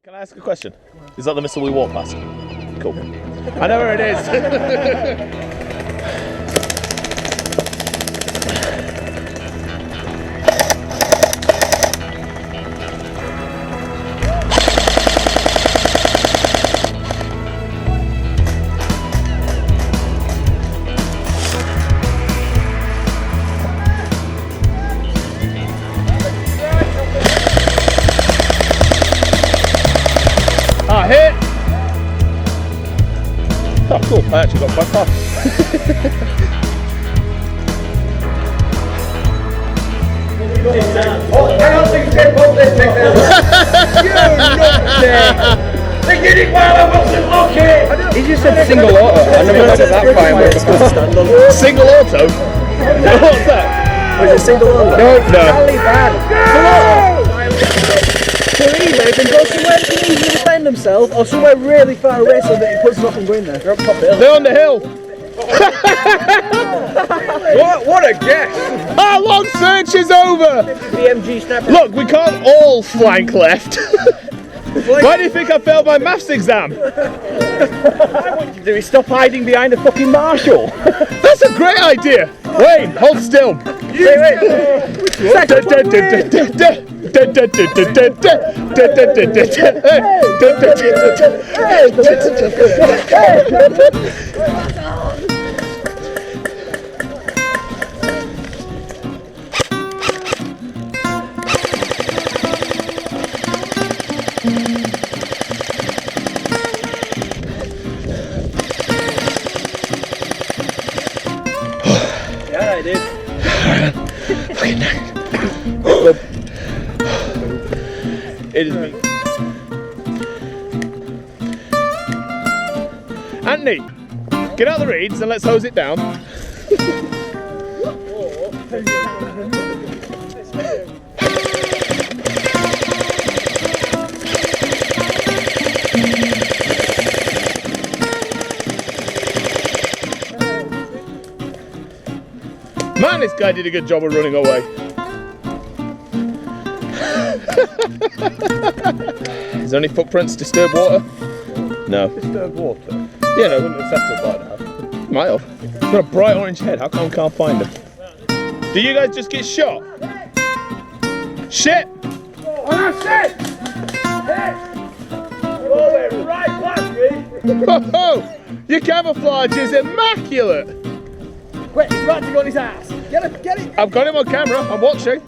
Can I ask a question? Is that the missile we walk past? Cool. I know where it is. Hit! Oh cool, I actually got quite far. I don't think they both this thing there. You nuts! They did it while I wasn't looking! He just said single auto. I never heard of that framework. Single auto? What's that? Was it single auto? No. Taliban. To either can go somewhere easy to defend himself or somewhere really far away so that he puts nothing going there. They're up top hill. They're on the hill. What a guess! Our long search is over! BMG sniper. Look, we can't all flank left. Why do you think I failed my maths exam? Do we stop hiding behind a fucking marshal? That's a great idea! Wayne, hold still. Yeah, I did. It is me. Anthony, get out the reeds and let's hose it down. Man, this guy did a good job of running away. Is there any footprints? Disturbed water? No. Disturbed water. Yeah, no, it wouldn't have settled by now. Might have. He's got a bright orange head. How come I can't find him? Do you guys just get shot? Shit! Oh, that's it! Oh, we're right past me! Oh, your camouflage is immaculate! Quick, he's about to go on his ass. Get it, get it. I've got him on camera. I'm watching.